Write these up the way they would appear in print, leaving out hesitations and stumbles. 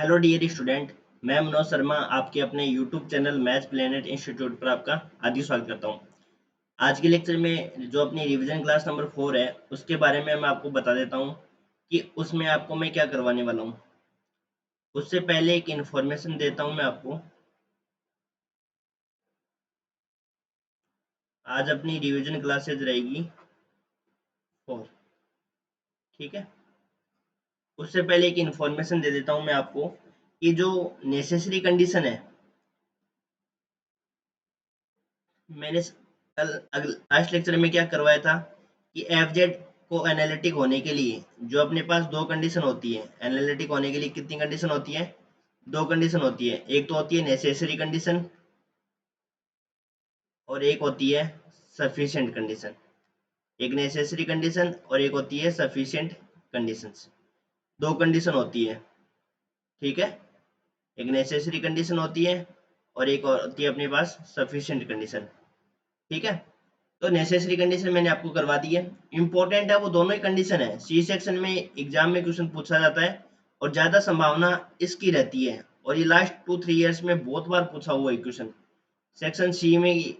Hello dear student. मैं मनोज शर्मा आपके अपने YouTube channel math planet institute पर आपका हार्दिक स्वागत करता हूं। आज के लेक्चर में जो अपनी रिवीजन क्लास नंबर 4 है उसके बारे में मैं आपको बता देता हूं कि उसमें आपको मैं क्या करवाने वाला हूं। उससे पहले एक इन्फॉर्मेशन देता हूं मैं आपको। आज अपनी रिवीजन क्लासेज रहेगी 4। ठीक है। उससे पहले एक इन्फॉर्मेशन दे देता हूं मैं आपको कि जो नेसेसरी कंडीशन है, मैंने कल लास्ट लेक्चर में क्या करवाया था कि एफ जेड को एनालिटिक होने के लिए जो अपने पास दो कंडीशन होती है। एनालिटिक होने के लिए कितनी कंडीशन होती है? दो कंडीशन होती है। एक तो होती है नेसेसरी कंडीशन और एक होती है सफिशिएंट कंडीशन। एक नेसेसरी कंडीशन और एक होती है सफिशिएंट कंडीशंस। दो कंडीशन होती है। ठीक है। एक नेसेसरी कंडीशन होती है और एक होती है अपने पास सफिशिएंट कंडीशन। ठीक है। तो नेसेसरी कंडीशन मैंने आपको करवा दी है। इंपॉर्टेंट है, वो दोनों ही कंडीशन है। सी सेक्शन में एग्जाम में क्वेश्चन पूछा जाता है और ज्यादा संभावना इसकी रहती है, और ये लास्ट 2-3 इयर्स में बहुत बार पूछा हुआ है क्वेश्चन। सेक्शन सी में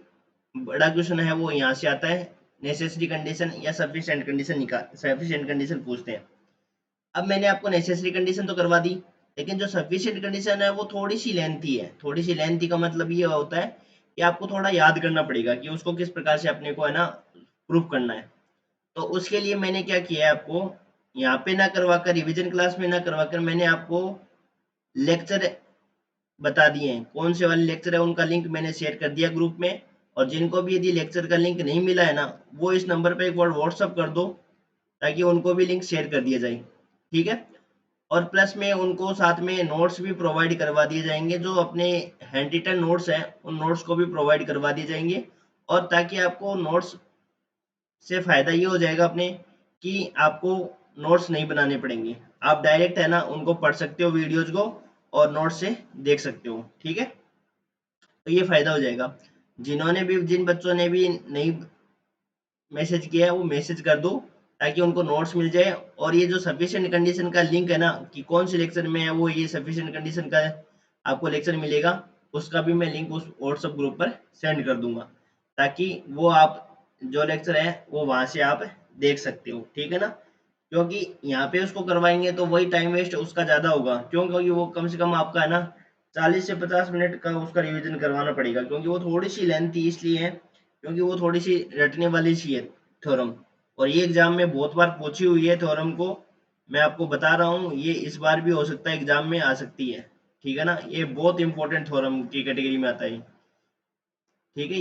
बड़ा क्वेश्चन है वो यहाँ से आता है। नेसेसरी कंडीशन या सफिशिएंट कंडीशन निकाल, सफिशिएंट कंडीशन पूछते हैं। अब मैंने आपको नेसेसरी कंडीशन तो करवा दी, लेकिन जो सफिशिएंट कंडीशन है वो थोड़ी सी लेंथी है। थोड़ी सी लेंथी का मतलब ये होता है कि आपको थोड़ा याद करना पड़ेगा कि उसको किस प्रकार से अपने को है ना प्रूफ करना है। तो उसके लिए मैंने क्या किया है, आपको यहाँ पे ना करवाकर, रिवीजन क्लास में ना करवाकर, मैंने आपको लेक्चर बता दिए हैं। कौन से वाले लेक्चर है उनका लिंक मैंने शेयर कर दिया ग्रुप में। और जिनको भी यदि लेक्चर का लिंक नहीं मिला है ना, वो इस नंबर पे एक बार व्हाट्सअप कर दो ताकि उनको भी लिंक शेयर कर दिया जाए। ठीक है। और प्लस में उनको साथ में नोट्स भी प्रोवाइड करवा दिए जाएंगे। जो अपने हैंड रिटन नोट्स हैं उन नोट्स को भी प्रोवाइड करवा दिए जाएंगे। और ताकि आपको नोट्स से फायदा ये हो जाएगा अपने कि आपको नोट्स नहीं बनाने पड़ेंगे। आप डायरेक्ट है ना उनको पढ़ सकते हो वीडियोज को, और नोट्स से देख सकते हो। ठीक है। तो ये फायदा हो जाएगा। जिन बच्चों ने भी नहीं मैसेज किया है वो मैसेज कर दो ताकि उनको नोट्स मिल जाए। और ये जो सफिशिएंट कंडीशन का लिंक है ना कि कौन से लेक्चर में है, वो ये सफिशिएंट कंडीशन का आपको लेक्चर मिलेगा, उसका भी मैं लिंक उस व्हाट्सएप ग्रुप पर सेंड कर दूंगा ताकि वो आप जो लेक्चर है वो वहां से आप देख सकते हो। ठीक है ना। क्योंकि यहाँ पे उसको करवाएंगे तो वही टाइम वेस्ट उसका ज्यादा होगा। क्यों? क्योंकि वो कम से कम आपका है ना 40 से 50 मिनट का उसका रिवीजन करवाना पड़ेगा, क्योंकि वो थोड़ी सी लेंथी इसलिए है क्योंकि वो थोड़ी सी रटने वाली सी है थ्योरम। और ये एग्जाम में बहुत बार पूछी हुई है थ्योरम को। मैं आपको बता रहा हूँ ये इस बार भी हो सकता है एग्जाम में आ सकती है। ठीक है ना। ये बहुत इंपॉर्टेंट थ्योरम की कैटेगरी में आता है। ठीक है।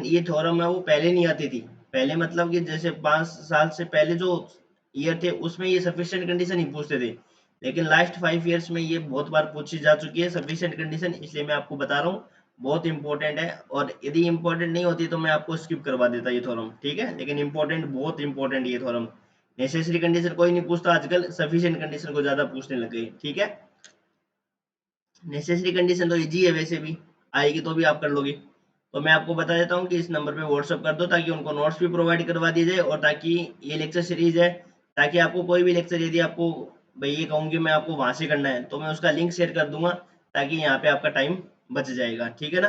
ये थ्योरम है वो पहले नहीं आती थी। पहले मतलब कि जैसे 5 साल से पहले जो ईयर थे उसमें ये सफिशिएंट कंडीशन ही पूछते थे, लेकिन लास्ट 5 इयर्स में ये बहुत बार पूछी जा चुकी है सफिशिएंट कंडीशन। इसलिए मैं आपको बता रहा हूँ बहुत इंपॉर्टेंट है। और यदि इंपॉर्टेंट नहीं होती तो मैं आपको स्किप करवा देता ये थ्योरम। ठीक है। लेकिन इंपॉर्टेंट, बहुत इंपॉर्टेंट ये थ्योरम। नेसेसरी कंडीशन कोई नहीं पूछता आजकल, सफिशिएंट कंडीशन को ज्यादा पूछने लग गए। ठीक है। नेसेसरी कंडीशन तो इजी है, वैसे भी आएगी तो भी आप कर लोगे। तो मैं आपको बता देता हूँ कि इस नंबर पे व्हाट्सअप कर दो ताकि उनको नोट्स भी प्रोवाइड करवा दिए जाए और ताकि ये लेक्चर सीरीज है, ताकि आपको कोई भी लेक्चर यदि आपको भाई ये कहूँ कि मैं आपको वहां से करना है तो मैं उसका लिंक शेयर कर दूंगा ताकि यहाँ पे आपका टाइम बच जाएगा। ठीक है ना।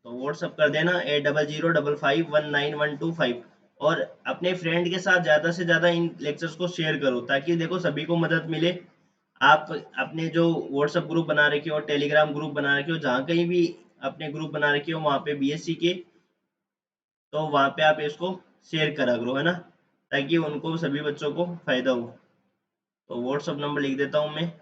तो व्हाट्सअप कर देना 8005519125। और अपने फ्रेंड के साथ ज़्यादा से ज़्यादा इन लेक्चर्स को शेयर करो ताकि देखो सभी को मदद मिले। आप अपने जो व्हाट्सएप ग्रुप बना रखे हो, टेलीग्राम ग्रुप बना रखे हो, जहाँ कहीं भी अपने ग्रुप बना रखे हो वहाँ पे बीएससी के, तो वहाँ पे आप इसको शेयर करा करो, है ना, ताकि उनको सभी बच्चों को फायदा हो। तो व्हाट्सएप नंबर लिख देता हूँ मैं,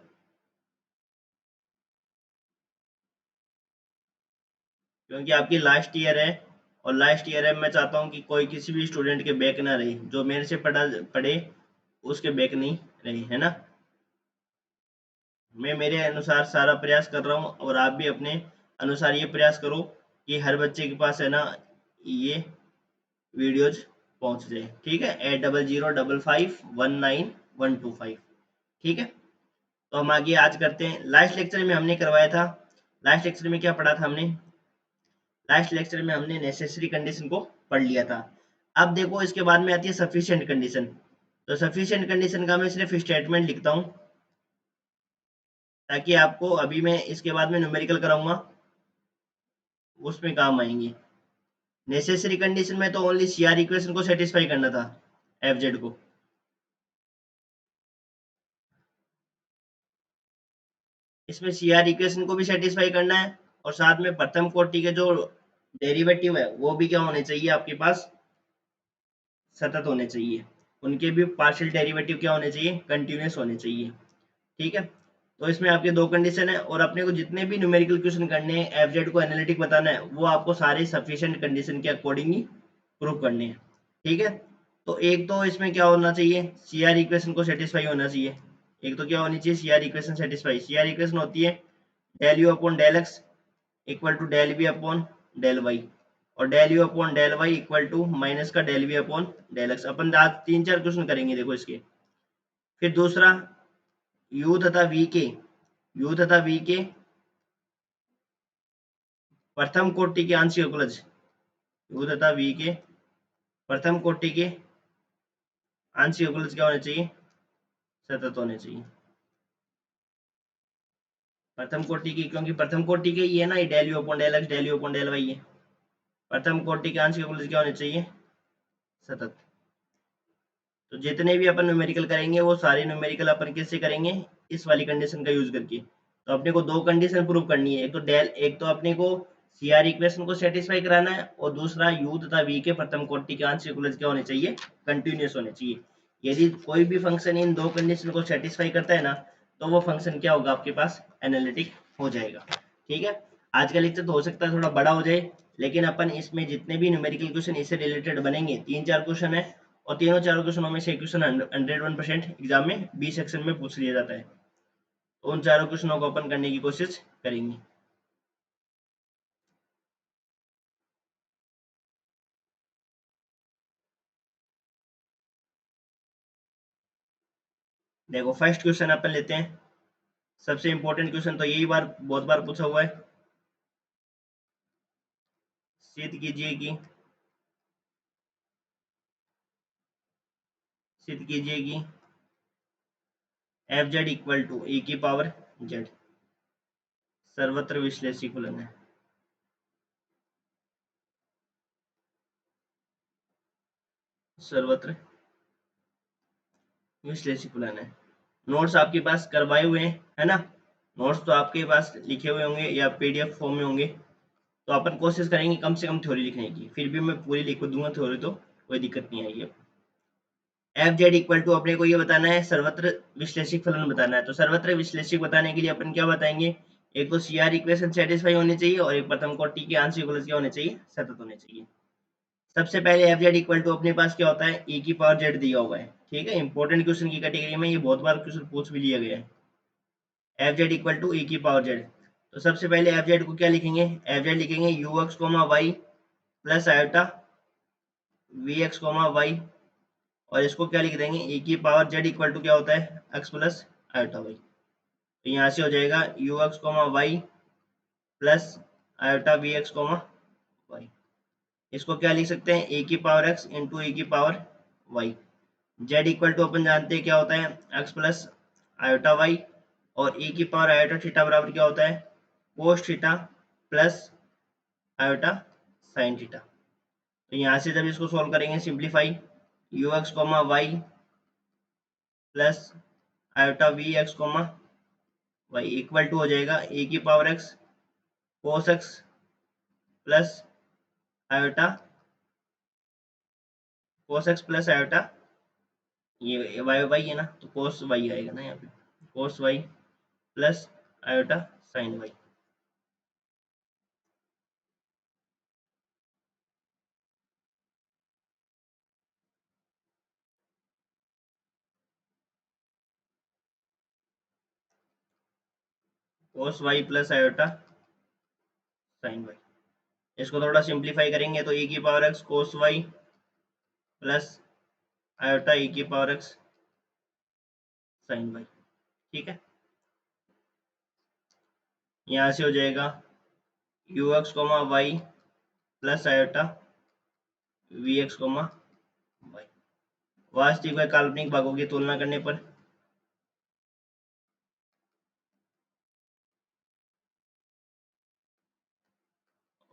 क्योंकि आपकी लास्ट ईयर है। और लास्ट ईयर है, मैं चाहता हूँ कि कोई किसी भी स्टूडेंट के बैक ना रहे, जो मेरे से पढ़े उसके बैक नहीं रहे, है ना। मैं मेरे अनुसार सारा प्रयास कर रहा हूँ और आप भी अपने अनुसार ये प्रयास करो कि हर बच्चे के पास है ना ये वीडियोज पहुंच जाए। ठीक है। 8005519125। ठीक है। तो हम आगे आज करते हैं। लास्ट लेक्चर में हमने करवाया था, लास्ट लेक्चर में क्या पढ़ा था हमने? लास्ट लेक्चर में हमने नेसेसरी कंडीशन को पढ़ लिया था। अब देखो इसके बाद में आती है सफिशिएंट कंडीशन। तो सफिशिएंट कंडीशन का मैं सिर्फ स्टेटमेंट लिखता हूँ, ताकि आपको अभी मैं इसके बाद में न्यूमेरिकल कराऊंगा उसमें काम आएंगे। नेसेसरी कंडीशन में तो ओनली सीआर इक्वेशन को सेटिस्फाई करना था, एफ जेड को। इसमें सीआर इक्वेशन को भी सेटिस्फाई करना है, और साथ में प्रथम कोटि के जो डेरिवेटिव है वो भी क्या होने चाहिए आपके पास, सतत होने चाहिए। उनके भी पार्शियल डेरिवेटिव क्या होने चाहिए, कंटिन्यूस होने चाहिए। ठीक है, तो इसमें आपके दो कंडीशन है, और अपने को जितने भी न्यूमेरिकल क्वेश्चन करने हैं, एफ जेड को एनालिटिक बताना है, वो आपको सारे सफिशिएंट कंडीशन के अकॉर्डिंग ही प्रूव करने हैं। ठीक है, तो एक तो इसमें क्या होना चाहिए, सीआर इक्वेशन को सेटिस्फाई होना चाहिए। एक तो क्या होनी चाहिए, CR equation satisfy. CR equation होती है del you upon del x equal to del b upon del y, और del you upon del y equal to minus का del b upon del x. अपन आज 3-4 क्वेश्चन करेंगे देखो इसके। फिर दूसरा, यू तथा वी के, यू तथा वी के प्रथम कोटि के आंशिक अवकलज, यू तथा वी के प्रथम कोटि के आंशिक अवकलज क्या होने चाहिए, सतत होने चाहिए। प्रथम कोटि की, क्योंकि प्रथम कोटि के ये है ना, ये del you upon del x del you upon del Y है। प्रथम कोटि के आंशिक अवकलज क्या होने चाहिए, सतत। तो जितने भी अपन न्यूमेरिकल करेंगे वो सारे न्यूमेरिकल अपन किससे करेंगे, इस वाली कंडीशन का यूज करके। तो अपने को दो कंडीशन प्रूव करनी है, एक तो डेल, एक तो अपने को सीआर इक्वेशन को सेटिस्फाई कराना है, और दूसरा यू तथा वी के प्रथम कोटि के आंशिक अवकलज क्या होने चाहिए, कंटिन्यूअस होने चाहिए। यदि कोई भी फंक्शन इन दो कंडीशन को सेटिस्फाई करता है ना, तो वो फंक्शन क्या होगा आपके पास, एनालिटिक हो जाएगा। ठीक है, आज का लेक्चर तो हो सकता है थोड़ा बड़ा हो जाए, लेकिन अपन इसमें जितने भी न्यूमेरिकल क्वेश्चन इससे रिलेटेड बनेंगे, 3-4 क्वेश्चन है, और तीनों चारों क्वेश्चनों में से क्वेश्चन 101% एग्जाम में बी सेक्शन में पूछ लिया जाता है। तो उन चारों क्वेश्चनों को अपन करने की कोशिश करेंगे। देखो फर्स्ट क्वेश्चन अपन लेते हैं, सबसे इंपॉर्टेंट क्वेश्चन तो यही बार बहुत बार पूछा हुआ है। सिद्ध कीजिए कि एफ जेड इक्वल टू ए की पावर जेड सर्वत्र विश्लेषी फलन है। सर्वत्र विश्लेषी फलन है। नोट्स आपके पास करवाए हुए हैं, है ना। नोट्स तो आपके पास लिखे हुए होंगे या पीडीएफ फॉर्म में होंगे। तो अपन कोशिश करेंगे कम से कम थ्योरी लिखने की, फिर भी मैं पूरी लिख दूंगा थ्योरी, तो कोई दिक्कत नहीं आएगी। एफ जेड इक्वल टू अपने को ये बताना है, सर्वत्र विश्लेषिक फलन बताना है। तो सर्वत्र विश्लेषिक बताने के लिए अपन क्या बताएंगे, एक तो सीआर इक्वेशन सेटिस्फाई होनी चाहिए, और एक प्रथम कोटि के आंशिक अवकलज क्या होने चाहिए, सतत होने चाहिए। सबसे पहले एफ जेड इक्वल टू अपने पास क्या होता है, ई की पावर जेड दिया हुआ है। ठीक है, इंपॉर्टेंट क्वेश्चन की कैटेगरी में ये बहुत बार क्वेश्चन पूछ भी लिया गया है। एफ जेड इक्वल टू ई की पावर जेड, तो सबसे पहले एफ जेड को क्या लिखेंगे, एफ जेड लिखेंगे u x comma y plus iota v x comma y, और इसको क्या लिख देंगे, ए की पावर जेड इक्वल टू क्या होता है, एक्स प्लस आयोटा वाई। तो यहाँ से हो जाएगा u x comma y plus iota v x comma y. इसको क्या लिख सकते हैं, ए की पावर एक्स इंटू ए की power y. Z equal to अपन जानते हैं क्या होता है, एक्स प्लस आयोटा वाई, और ए की पावर आयोटा थीटा बराबर क्या होता है, cos theta plus iota sine theta. तो यहाँ से जब इसको सॉल्व करेंगे, simplify, u x comma y plus iota v x comma y equal to हो जाएगा ए की power x cos x plus iota cos x plus iota, ये वाई वाई है ना, तो कोस वाई आएगा ना यहाँ पे, cos y plus iota sine y. Cos y plus iota sine y, इसको थोड़ा सिंप्लीफाई करेंगे तो ए की power x cos y plus iota ए की पावर एक्स साइन वाई। ठीक है, यहाँ से हो जाएगा u x comma y plus iota v x comma y. वास्तविक व काल्पनिक भागों की तुलना करने पर।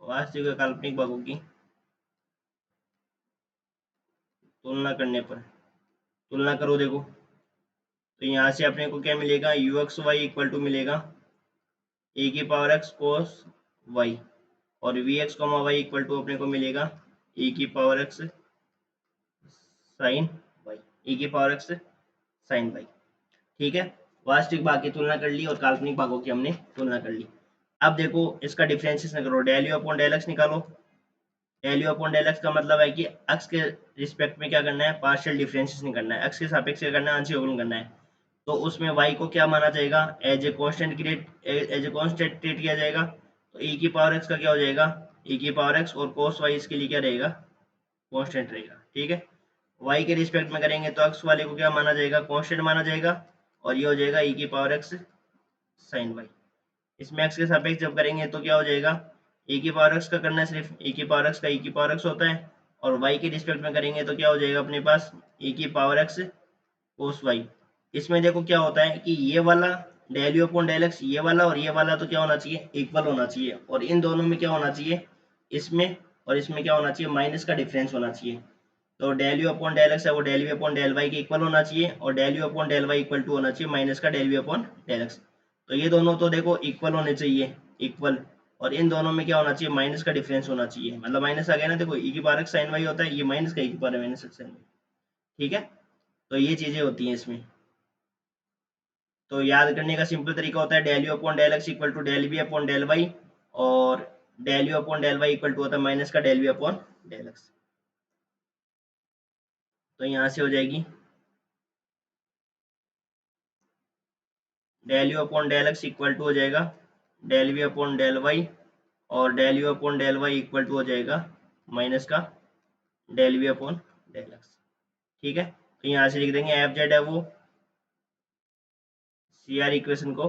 वास्तविक व काल्पनिक भागों की तुलना करने पर, तुलना करो देखो, तो यहाँ से अपने को क्या मिलेगा, u x y equal to मिलेगा ए की पावर एक्स कोस वाई, और v x comma y equal to अपने को मिलेगा ए की power x sine y, a की पावर एक्स साइन वाई। ठीक है, वास्तविक भाग की तुलना कर ली और काल्पनिक भागों की हमने तुलना कर ली। अब देखो इसका डिफरेंशिएशन करो, del you upon del x निकालो। Del you upon del x का मतलब है कि एक्स के रिस्पेक्ट में क्या करना है, पार्शियल डिफरेंशिएशन करना है, एक्स के सापेक्ष क्या करना है, आंशिक अवकलन करना है। तो उसमें y को क्या माना जाएगा, as a constant create, as a constant treat किया जाएगा। तो e की पावर x का क्या हो जाएगा, e की पावर x, और cos y इसके लिए क्या रहेगा, कांस्टेंट रहेगा। ठीक है, y के रिस्पेक्ट में करेंगे तो x वाले को क्या माना जाएगा, कांस्टेंट माना जाएगा, और ये हो जाएगा e की पावर x sin y। इसमें x के सापेक्ष जब करेंगे तो क्या हो जाएगा, e की पावर x का करना है सिर्फ, e की पावर x का e की पावर x होता है, और y के रिस्पेक्ट में करेंगे तो क्या हो जाएगा अपने पास, e की पावर x cos y। इसमें देखो क्या होता है कि ये वाला del you upon del x, ये वाला और ये वाला तो क्या होना चाहिए, इक्वल होना चाहिए, और इन दोनों में क्या होना चाहिए, इसमें और इसमें क्या होना चाहिए, माइनस का डिफरेंस होना चाहिए। तो del you upon del x है वो del you upon del y के इक्वल होना चाहिए, और del you upon del y equal to होना चाहिए माइनस का del you upon del x. तो ये दोनों तो देखो इक्वल होने चाहिए, इक्वल, और इन दोनों में क्या होना चाहिए, माइनस का डिफरेंस होना चाहिए, मतलब माइनस आ गया ना, देखो ई की पावर एक्स साइन वाई होता है, ये माइनस का ई की power minus x sine y. ठीक है, तो ये चीजें होती हैं इसमें। तो याद करने का सिंपल तरीका होता है del you upon del x equal to del b upon del y, और del you upon del y equal to होता है माइनस का del you upon del x. तो यहाँ से हो जाएगी del you upon del x equal to हो जाएगा del b upon del y, और del you upon del y equal to हो जाएगा माइनस का del b upon del x. ठीक है, तो यहाँ से लिख देंगे एफ जेड है वो सी आर इक्वेशन को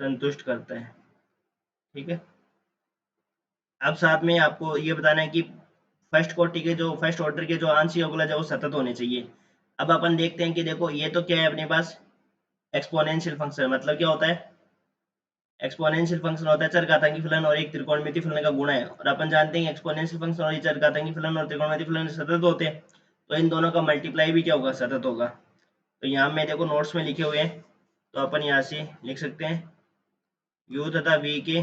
संतुष्ट करता है। ठीक है, अब साथ में आपको ये बताना है कि फर्स्ट ऑर्डर के जो आंशिक अवकलज है वो सतत होने चाहिए। अब अपन देखते हैं कि देखो ये तो क्या है अपने पास, एक्सपोनेंशियल फंक्शन, मतलब क्या होता है, एक्सपोनेंशियल फंक्शन होता है चरघातांकी फलन और एक त्रिकोणमिति फलन का गुणा है, और अपन जानते हैं एक्सपोनेंशियल फंक्शन और चरघातांकी फलन और त्रिकोणमिति फलन सतत होते हैं, तो इन दोनों का मल्टीप्लाई भी क्या होगा, सतत होगा। तो यहाँ में देखो नोट्स में लिखे हुए हैं, तो अपन यहाँ से लिख सकते हैं u तथा v के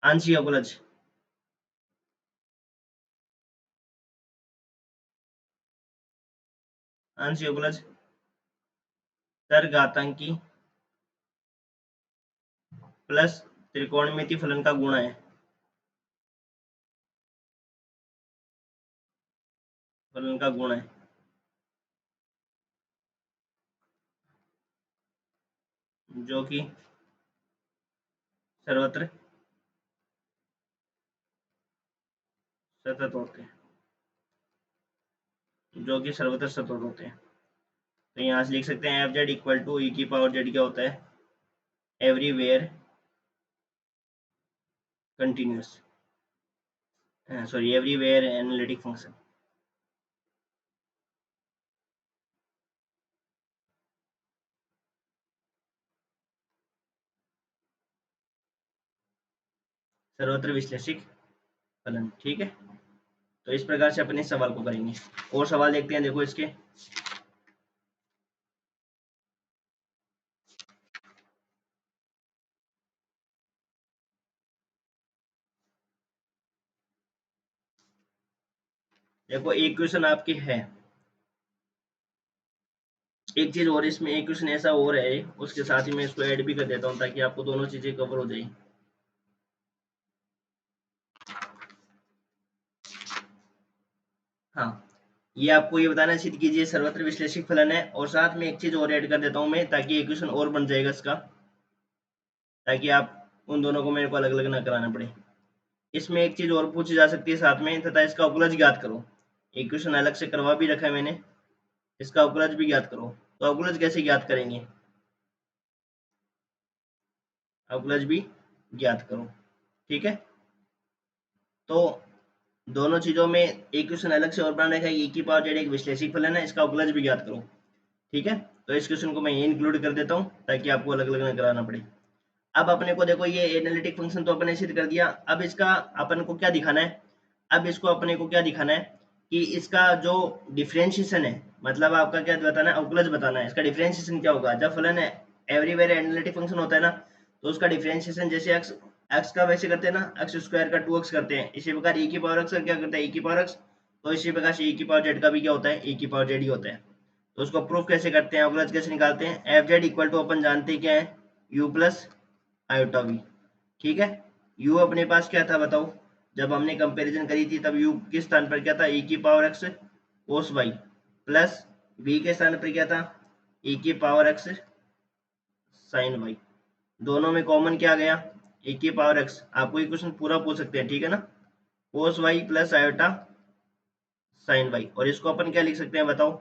आंशिक अवकलज, आंशिक अवकलज चरघातांकी प्लस त्रिकोणमिति फलन का गुणा है, फलन का गुण है, जो कि सर्वत्र सतत होते हैं, जो कि सर्वत्र सतत होते हैं। तो यहाँ से लिख सकते हैं एफ जेड इक्वल टू ई की पावर जेड क्या होता है, everywhere continuous, sorry everywhere analytic function. सर्वत्र विश्लेषिक फलन। ठीक है, तो इस प्रकार से अपने इस सवाल को करेंगे। और सवाल देखते हैं, देखो इसके, देखो एक क्वेश्चन आपके है, एक चीज और इसमें एक क्वेश्चन ऐसा और है, उसके साथ ही मैं इसको ऐड भी कर देता हूँ ताकि आपको दोनों चीजें कवर हो जाए। हाँ, ये आपको ये बताना सिद्ध कीजिए सर्वत्र विश्लेषिक फलन है, और साथ में एक चीज और ऐड कर देता हूँ मैं ताकि एक क्वेश्चन और बन जाएगा इसका, ताकि आप उन दोनों को मेरे को अलग अलग ना कराना पड़े। इसमें एक चीज और पूछी जा सकती है साथ में, तथा इसका उपलज ज्ञात करो। एक क्वेश्चन अलग से करवा भी रखा है मैंने, इसका उपलज भी ज्ञात करो। तो उपलज कैसे ज्ञात करेंगे, उपलज भी ज्ञात करो। ठीक है, तो दोनों चीजों में एक क्वेश्चन अलग से और बनाने का, e की पावर जेड एक विश्लेषिक फलन है, इसका अवकलज भी ज्ञात करो। ठीक है, तो इस क्वेश्चन को मैं ये इंक्लूड कर देता हूँ ताकि आपको अलग अलग न कराना पड़े। अब अपने को देखो ये एनालिटिक फंक्शन तो अपने सिद्ध कर दिया, अब इसका अपन को क्या दिखाना है, अब इसको अपने को क्या दिखाना है कि इसका जो डिफरेंशिएशन है, मतलब आपका क्या बताना है, अवकलज बताना है। इसका डिफरेंशिएशन क्या होगा, जब फलन है एवरीवेयर एनालिटिक फंक्शन होता है ना, तो उसका डिफरेंशिएशन जैसे एक्स एक्स का वैसे करते हैं ना, एक्स स्क्वायर का 2x करते हैं, इसी प्रकार e की पावर x का क्या करता है, e की पावर x, तो इसी प्रकार से e की पावर z का भी क्या होता है, e की पावर z ही होता है। तो उसको प्रूफ कैसे करते हैं, अवकलज कैसे निकालते हैं, एफ जेड इक्वल टू अपन जानते हैं क्या है, u प्लस आयोटा वी। ठीक है, u अपने पास क्या था बताओ, जब हमने कंपैरिजन करी थी तब u किस स्थान पर क्या था, e की पावर x कोस y, प्लस v के स्थान पर क्या था, e की पावर x साइन y। दोनों में कॉमन क्या गया, e की पावर x, आपको ये क्वेश्चन पूरा पूछ सकते हैं, ठीक है ना, कोस y plus iota sign y। और इसको अपन क्या लिख सकते हैं बताओ,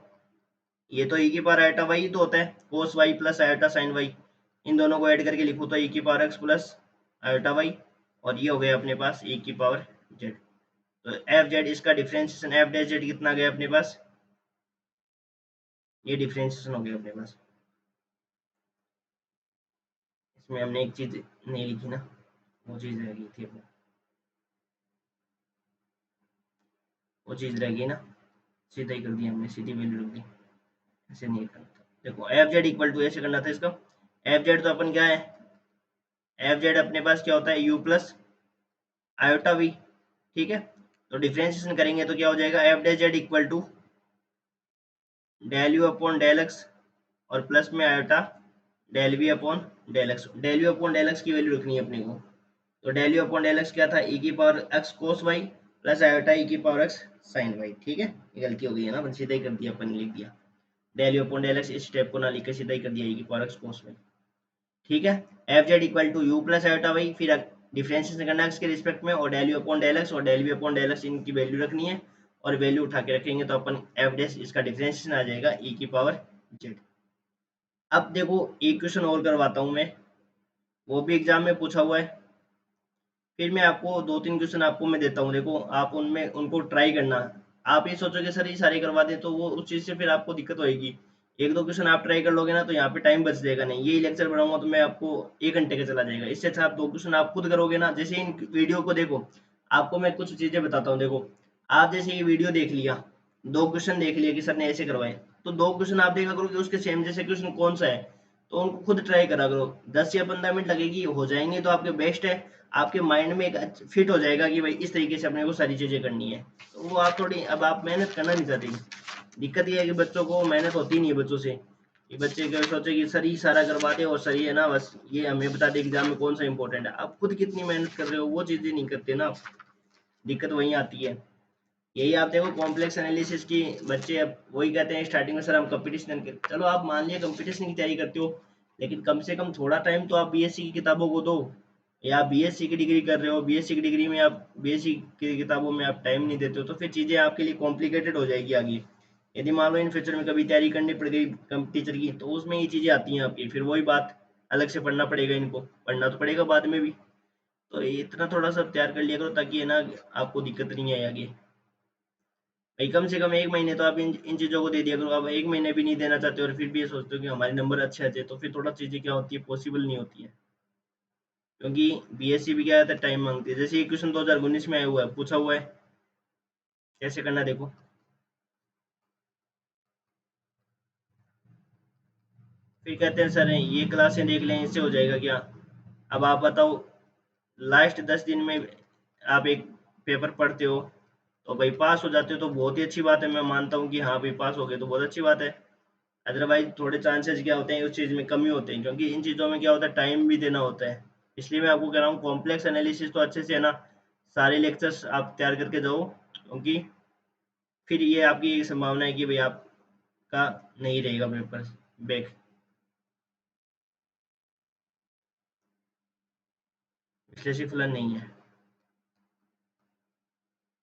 ये तो e की पावर आयोटा y ही तो होता है, कोस y plus iota sign y, इन दोनों को ऐड करके लिखो तो e की power x plus iota y, और ये हो गया अपने पास e की पावर z। तो एफ जेड इसका डिफरेंशिएशन एफ डैश जेड कितना गया अपने पास, ये डिफरेंशिएशन हो गया अपने पास। इसमें हमने एक चीज नहीं लिखी ना, वो चीज रह गई थी अपने, वो चीज रह गई ना, सीधा ही कर दिया हमने, सीधी वैल्यू रख दी, ऐसे नहीं करना था। देखो एफ जेड इक्वल टू ऐसे करना था इसका, एफ जेड तो अपन क्या है, एफ जेड अपने पास क्या होता है, यू प्लस आयोटा वी। ठीक है, तो डिफरेंशिएशन करेंगे तो क्या हो जाएगा, f dash z equal to del you upon del x, और प्लस में iota del v upon del x. Del you upon del x की वैल्यू रखनी है अपने को, तो del you upon del x क्या था, ई की power x cos y plus iota e की पावर एक्स साइन वाई। ठीक है, ये गलती हो गई है ना, अपन सीधा ही कर दिया, अपन लिख दिया del you upon del x, इस स्टेप को ना लिख के सीधा ही कर दिया ई की पावर एक्स कोस वाई। ठीक है, f z equal to u plus iota y, फिर डिफरेंशिएशन करना है एक्स के रिस्पेक्ट में, और del you upon del x और del v upon del x, इनकी वैल्यू रखनी है, और वैल्यू उठा के रखेंगे तो अपन एफ डैश इसका डिफरेंशिएशन आ जाएगा ई की पावर जेड। अब देखो एक क्वेश्चन और करवाता हूं मैं, वो भी एग्जाम में पूछा हुआ है, फिर मैं आपको दो तीन क्वेश्चन आपको मैं देता हूँ, देखो आप उनमें उनको ट्राई करना। आप ये सोचोगे सर ये सारे करवा दे तो वो उस चीज से फिर आपको दिक्कत होगी, एक दो क्वेश्चन आप ट्राई कर लोगे ना तो यहाँ पे टाइम बच जाएगा, नहीं यही लेक्चर बढ़ाऊंगा तो मैं आपको 1 घंटे का चला जाएगा, इससे अच्छा आप दो क्वेश्चन आप खुद करोगे ना। जैसे इन वीडियो को देखो, आपको मैं कुछ चीजें बताता हूँ, देखो आप जैसे ये वीडियो देख लिया, दो क्वेश्चन देख लिया कि सर ने ऐसे करवाए, तो दो क्वेश्चन आप देखा करो कि उसके सेम जैसे क्वेश्चन कौन सा है, तो उनको खुद ट्राई करा करो, 10 या 15 मिनट लगेगी, हो जाएंगे तो आपके बेस्ट है, आपके माइंड में एक फिट हो जाएगा कि भाई इस तरीके से अपने को सारी चीजें करनी है। तो वो आप थोड़ी, अब आप मेहनत करना नहीं चाहते, दिक्कत ये है कि बच्चों को मेहनत होती नहीं है बच्चों से, ये बच्चे क्या सोचे कि सर ही सारा करवा दे और सर ही है ना बस ये हमें बता दे एग्जाम में कौन सा इंपॉर्टेंट है, आप खुद कितनी मेहनत कर रहे हो वो चीजें नहीं करते ना आप, दिक्कत वहीं आती है। यही आप देखो कॉम्प्लेक्स एनालिसिस की बच्चे अब वही कहते हैं स्टार्टिंग में सर हम कंपटीशन के, चलो आप मान लिया कंपटीशन की तैयारी करते हो, लेकिन कम से कम थोड़ा टाइम तो आप बीएससी की किताबों को दो, या आप बीएससी की डिग्री कर रहे हो, बीएससी की डिग्री में आप बीएससी की किताबों में आप टाइम नहीं देते हो तो फिर चीज़ें आपके लिए कॉम्प्लिकेटेड हो जाएगी आगे। यदि मान लो इन फ्यूचर में कभी तैयारी करनी पड़ गई टीचर की तो उसमें ये चीज़ें आती हैं आपकी, फिर वही बात अलग से पढ़ना पड़ेगा, इनको पढ़ना तो पड़ेगा बाद में भी, तो इतना थोड़ा सा तैयार कर लिया करो ताकि है ना आपको दिक्कत नहीं आए आगे। भाई कम से कम 1 महीने तो आप इन चीज़ों को दे दिया करो, अब 1 महीने भी नहीं देना चाहते और फिर भी ये सोचते हो कि हमारे नंबर अच्छे आ जाए, तो फिर थोड़ा चीज़ें क्या होती है पॉसिबल नहीं होती है, क्योंकि बीएससी भी क्या है टाइम मांगती है। जैसे ये क्वेश्चन 2019 में आया हुआ है, पूछा हुआ है कैसे करना देखो, फिर कहते हैं सर ये क्लासें देख लें इससे हो जाएगा क्या। अब आप बताओ लास्ट 10 दिन में आप एक पेपर पढ़ते हो तो भाई पास हो जाते हो तो बहुत ही अच्छी बात है, मैं मानता हूँ कि हाँ भाई पास हो गए तो बहुत अच्छी बात है, अदरवाइज थोड़े चांसेस क्या होते हैं उस चीज़ में कमी होते हैं, क्योंकि इन चीज़ों में क्या होता है टाइम भी देना होता है। इसलिए मैं आपको कह रहा हूँ कॉम्प्लेक्स एनालिसिस तो अच्छे से है ना सारे लेक्चर्स आप तैयार करके जाओ, क्योंकि फिर ये आपकी एक संभावना है कि भाई आपका नहीं रहेगा पेपर बैक, विश्लेषी फलन नहीं है।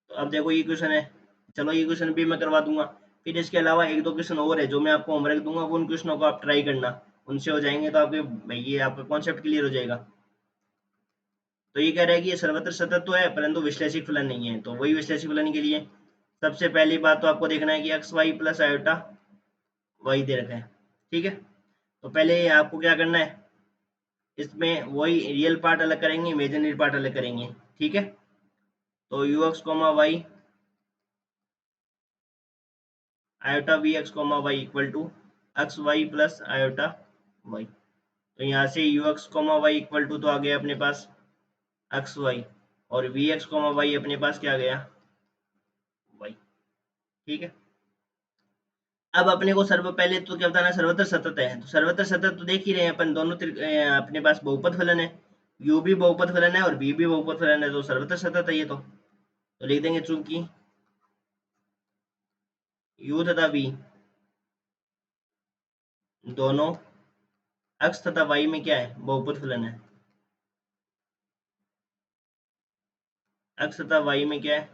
तो अब देखो ये क्वेश्चन है, चलो ये क्वेश्चन भी मैं करवा दूंगा, फिर इसके अलावा एक दो क्वेश्चन और है जो मैं आपको होमवर्क दूंगा, वो उन क्वेश्चनों को आप ट्राई करना, उनसे हो जाएंगे तो आपके भाई ये आपका कॉन्सेप्ट क्लियर हो जाएगा। तो ये कह रहा है कि ये सर्वत्र सतत तो है परंतु विश्लेषिक फलन नहीं है। तो वही विश्लेषिक फलन के लिए सबसे पहली बात तो आपको देखना है कि x y plus iota y दे रखा है। ठीक है, तो पहले आपको क्या करना है, इसमें वही रियल पार्ट अलग करेंगे, इमेजिनरी पार्ट अलग करेंगे। ठीक है, तो u x comma y iota v x comma y equal to x y plus iota y. तो यहाँ से u x comma y equal to तो आ गया अपने पास एक्स वाई, और वी एक्स कोमा वाई अपने पास क्या आ गया, वाई। ठीक है, अब अपने को सर्व पहले तो क्या बताना है, सर्वत्र सतत है। तो सर्वत्र सतत तो देख ही रहे हैं अपन, दोनों अपने पास बहुपद फलन है, u भी बहुपद फलन है और v भी बहुपद फलन है, तो सर्वत्र सतत है ये तो लिख देंगे चूंकि u तथा v दोनों x तथा y में क्या है, बहुपद फलन है। x तथा y में क्या है,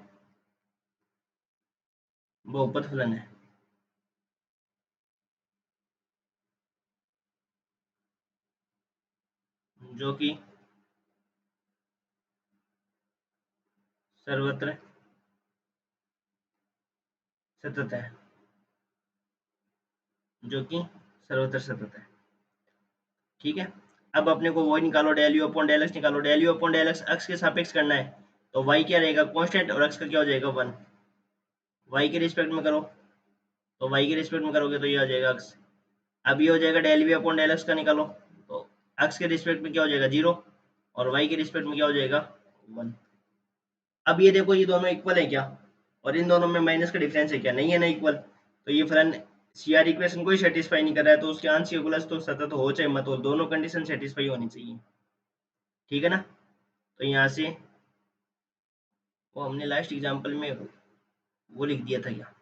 बहुपद फलन है। जो कि सर्वत्र सतत है, जो कि सर्वत्र सतत है। ठीक है, अब अपने को वही निकालो, del you upon del x निकालो। Del you upon del x x के सापेक्ष करना है, तो y क्या रहेगा, कांस्टेंट, और x का क्या हो जाएगा, 1। y के रिस्पेक्ट में करो, तो y के रिस्पेक्ट में करोगे तो ये आ जाएगा x। अब ये हो जाएगा del v upon del x का निकालो, तो x के रिस्पेक्ट में क्या हो जाएगा, 0, और y के रिस्पेक्ट में क्या हो जाएगा, 1। अब ये देखो ये दोनों इक्वल है क्या, और इन दोनों में माइनस का डिफरेंस है क्या, नहीं है ना इक्वल, तो ये फलन सीआर इक्वेशन को ही सेटिस्फाई नहीं कर रहा है, तो उसके आंशिक प्लस तो सतत हो चाहे मत हो, दोनों कंडीशन सेटिस्फाई होनी चाहिए। ठीक है ना, तो यहाँ से वो हमने लास्ट एग्जाम्पल में वो लिख दिया था क्या,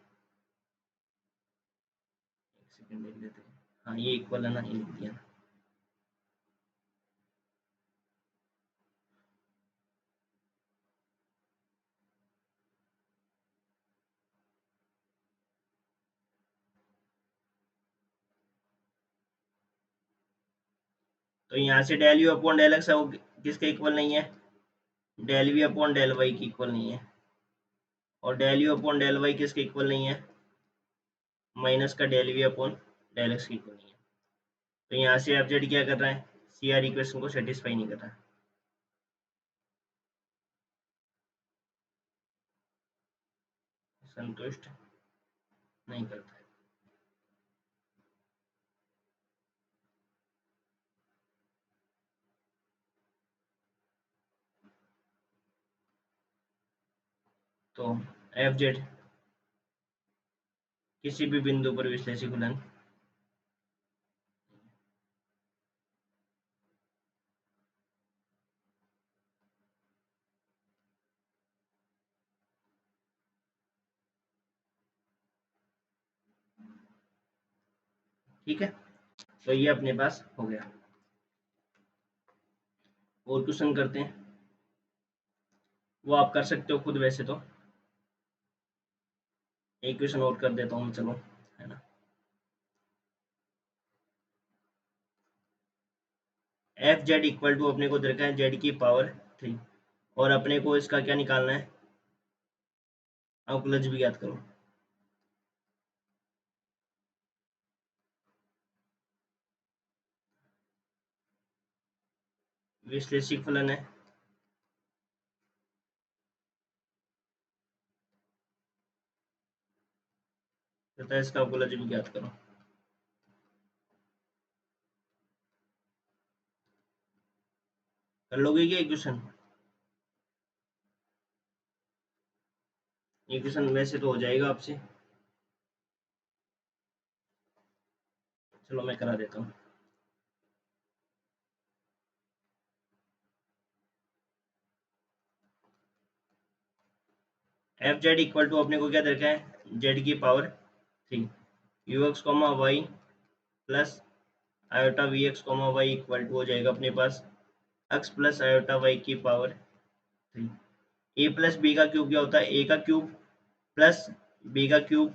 एक सेकंड देख लेते हैं। हाँ ये इक्वल है ना, ये लिख दिया ना। तो यहाँ से del you upon del x है वो किसके इक्वल नहीं है, del v upon del y की इक्वल नहीं है, और del you upon del y किसके इक्वल नहीं है, माइनस का del v upon del x की इक्वल नहीं है। तो यहाँ से एफ जेड क्या कर रहा है, सी आर इक्वेशन को सेटिस्फाई नहीं कर रहा है, संतुष्ट नहीं करता है। तो एफ जेड किसी भी बिंदु पर विश्लेषी फलन, ठीक है, तो ये अपने पास हो गया। और क्वेश्चन करते हैं, वो आप कर सकते हो खुद वैसे तो, एक क्वेश्चन और कर देता हूँ चलो, है ना। एफ जेड इक्वल टू अपने को दे रखा है जेड की पावर 3, और अपने को इसका क्या निकालना है, अवकलज भी याद करो। विश्लेषिक फलन है तथा इसका अवकलज भी याद करो। कर लोगे क्या इक्वेशन, इक्वेशन वैसे तो हो जाएगा आपसे, चलो मैं करा देता हूँ। एफ जेड इक्वल टू अपने को क्या दे रखा है, जेड की power 3, u x comma y plus iota v x comma y equal to हो जाएगा अपने पास एक्स प्लस आयोटा वाई की पावर 3। ए प्लस बी का क्यूब क्या होता है, ए का क्यूब प्लस बी का cube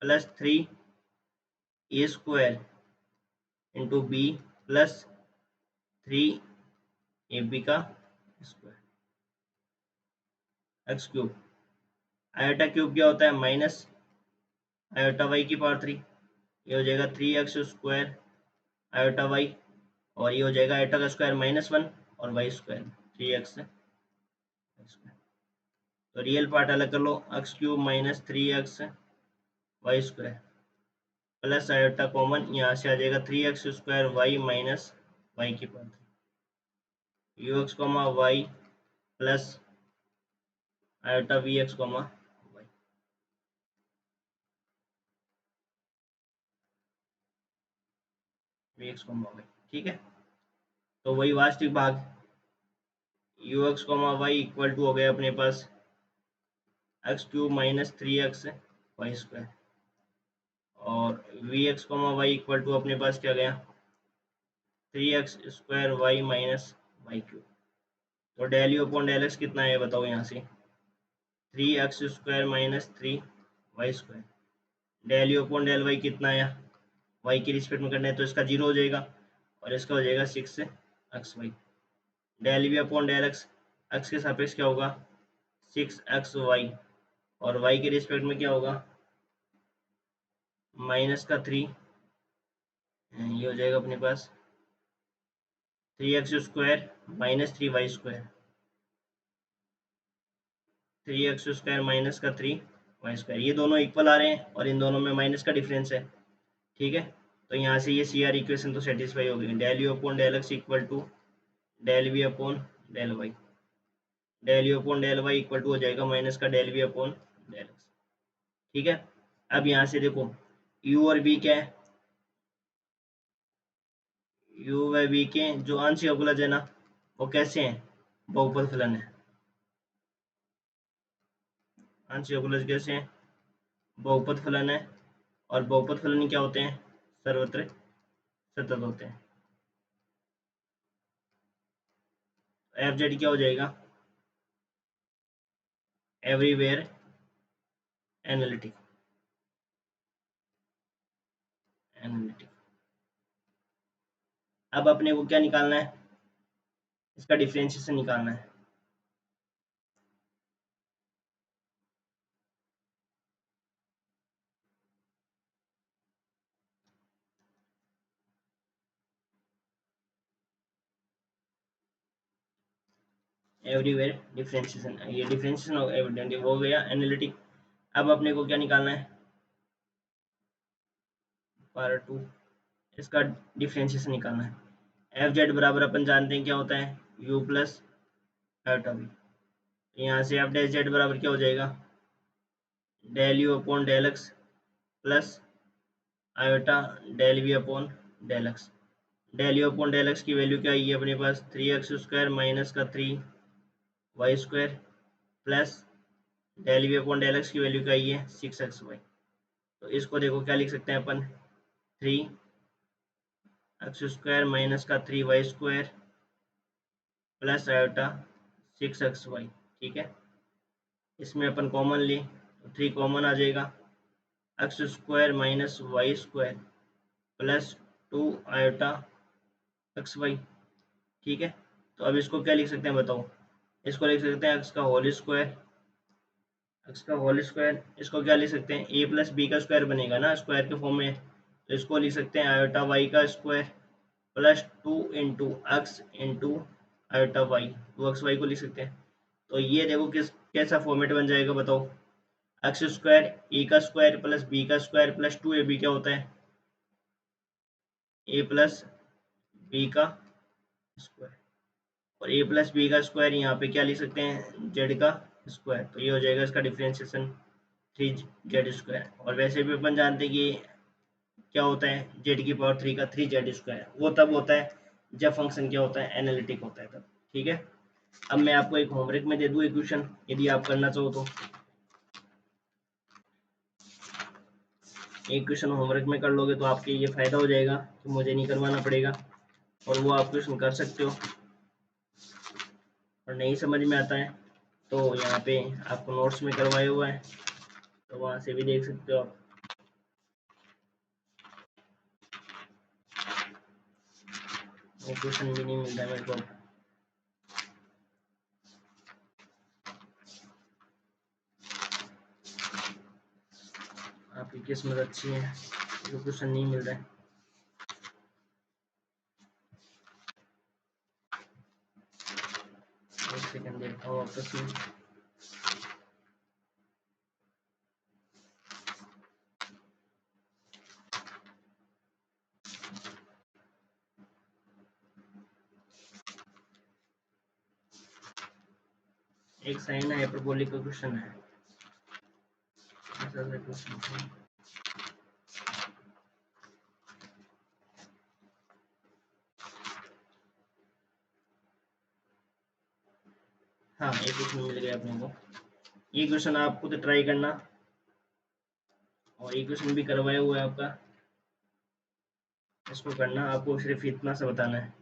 plus 3 a square into b plus 3 a b का square x cube. Iota cube क्या होता है? माइनस आयोटा वाई की पावर 3, ये हो जाएगा 3x स्क्वायर आयोटा वाई, और ये हो जाएगा आयोटा का स्क्वायर -1 और वाई स्क्वायर 3x स्क्वायर। तो रियल पार्ट अलग कर लो, x cube minus 3x y square plus iota common, यहाँ से आ जाएगा 3x square y minus y की power 3 u x comma y plus iota v x comma y. V x comma y, ठीक है। तो वही वास्तविक भाग u x comma y equal to हो गया अपने पास x cube minus 3x y square, और v x comma y equal to अपने पास क्या गया 3x square y minus y cube. तो del you upon del x कितना है बताओ यहाँ से 3x square minus 3 y square. Del you upon del y कितना है, वाई के रिस्पेक्ट में करना है तो इसका 0 हो जाएगा और इसका हो जाएगा 6x y. Del v upon del x, x के सापेक्ष क्या होगा 6x वाई, और वाई के रिस्पेक्ट में क्या होगा माइनस का 3, ये हो जाएगा अपने पास 3x square minus 3 y square, 3x square minus का 3 वाई स्क्वायर। ये दोनों इक्वल आ रहे हैं और इन दोनों में माइनस का डिफरेंस है, ठीक है। तो यहाँ से ये सी आर इक्वेशन तो सेटिस्फाई हो गई। Del you upon del x equal to del v upon del y, del you upon del y equal to हो जाएगा माइनस का del v upon del x, ठीक है। अब यहाँ से देखो u और v क्या है, u व v के जो आंशिक अवकलज है ना वो कैसे हैं, बहुपद फलन है। आंशिक अवकलज कैसे हैं, बहुपद फलन है, और बहुपद फलन क्या होते हैं सर्वत्र सतत होते हैं। एफ जेड क्या हो जाएगा एवरीवेयर एनालिटिक, एनालिटिक। अब अपने को क्या निकालना है, इसका डिफरेंशिएशन निकालना है। एवरीवेयर डिफरेंशिएशन, ये डिफरेंशिएशन एविडेंट हो गया एनालिटिक। अब अपने को क्या निकालना है पार्ट 2, इसका डिफरेंशिएशन निकालना है। एफ जेड बराबर अपन जानते हैं क्या होता है यू प्लस आयोटा वी, यहाँ से एफ डैश जेड बराबर क्या हो जाएगा del you upon del x plus iota del v upon del x. Del you upon del x की वैल्यू क्या आई है अपने पास 3x स्क्वायर माइनस का 3 y square plus del v upon del x की वैल्यू क्या आई है 6x वाई। तो इसको देखो क्या लिख सकते हैं अपन 3x स्क्वायर माइनस का 3 y square plus iota 6x y, ठीक है। इसमें अपन कॉमन लें तो 3 कॉमन आ जाएगा, x square minus y square plus 2 iota x y, ठीक है। तो अब इसको क्या लिख सकते हैं बताओ, इसको लिख सकते हैं एक्स का होल स्क्वायर, एक्स का होल स्क्वायर। इसको क्या लिख सकते हैं ए प्लस बी का स्क्वायर बनेगा ना स्क्वायर के फॉर्म में, तो इसको लिख सकते हैं आयोटा वाई का square plus 2 into x into iota y, 2x y को लिख सकते हैं। तो ये देखो किस कैसा फॉर्मेट बन जाएगा बताओ, एक्स स्क्वायर ए का स्क्वायर प्लस बी का स्क्वायर प्लस 2ab क्या होता है ए प्लस बी का स्क्वायर, और ए प्लस बी का स्क्वायर यहाँ पे क्या लिख सकते हैं जेड का स्क्वायर। तो ये हो जाएगा इसका डिफरेंशिएशन 3z स्क्वायर। और वैसे भी अपन जानते हैं कि क्या होता है जेड की पावर 3 का 3z स्क्वायर, वो तब होता है जब फंक्शन क्या होता है एनालिटिक होता है तब, ठीक है। अब मैं आपको एक होमवर्क में दे दूँ एक क्वेश्चन, यदि आप करना चाहो तो एक क्वेश्चन होमवर्क में कर लोगे तो आपके ये फायदा हो जाएगा कि मुझे नहीं करवाना पड़ेगा, और वो आप क्वेश्चन कर सकते हो। और नहीं समझ में आता है तो यहाँ पे आपको नोट्स में करवाया हुआ है, तो वहाँ से भी देख सकते हो आप। वो क्वेश्चन भी नहीं मिलता मेरे को। आपकी किस्मत अच्छी है, जो क्वेश्चन नहीं मिल रहा है। एक सेकंड देखता हूँ वापस में। एक साइन हाइपरबोलिक का क्वेश्चन है, ऐसा क्वेश्चन है। हाँ, एक क्वेश्चन मिल गया अपने को। ये क्वेश्चन आप खुद ट्राई करना, और ये क्वेश्चन भी करवाया हुआ है आपका, इसको करना। आपको सिर्फ इतना सा बताना है।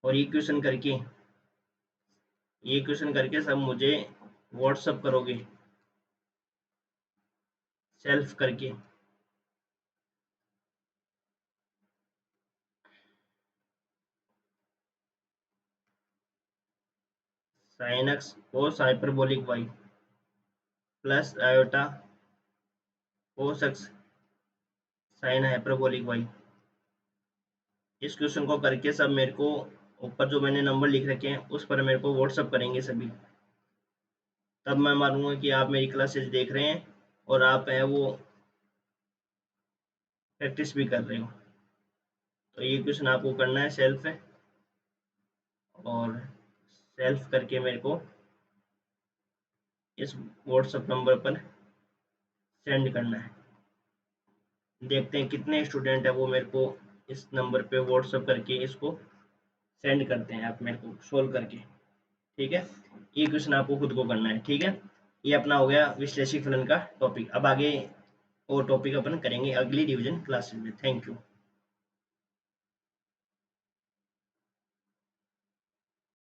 और ये क्वेश्चन करके सब मुझे व्हाट्सअप करोगे सेल्फ करके। Sine x cos hyperbolic y plus iota cos x sine hyperbolic y. इस क्वेश्चन को करके सब मेरे को ऊपर जो मैंने नंबर लिख रखे हैं उस पर मेरे को व्हाट्सअप करेंगे सभी। तब मैं मानूंगा कि आप मेरी क्लासेस देख रहे हैं और आप है वो प्रैक्टिस भी कर रहे हो। तो ये क्वेश्चन आपको करना है सेल्फ है, और सेल्फ करके मेरे को इस व्हाट्सएप नंबर पर सेंड करना है। देखते हैं कितने स्टूडेंट है वो मेरे को इस नंबर पे व्हाट्सएप करके इसको सेंड करते हैं, आप मेरे को सोल्व करके। ठीक है, ये क्वेश्चन आपको खुद को करना है। ठीक है, ये अपना हो गया विश्लेषी फलन का टॉपिक। अब आगे वो टॉपिक अपन करेंगे अगली डिवीजन क्लासेस में। Thank you.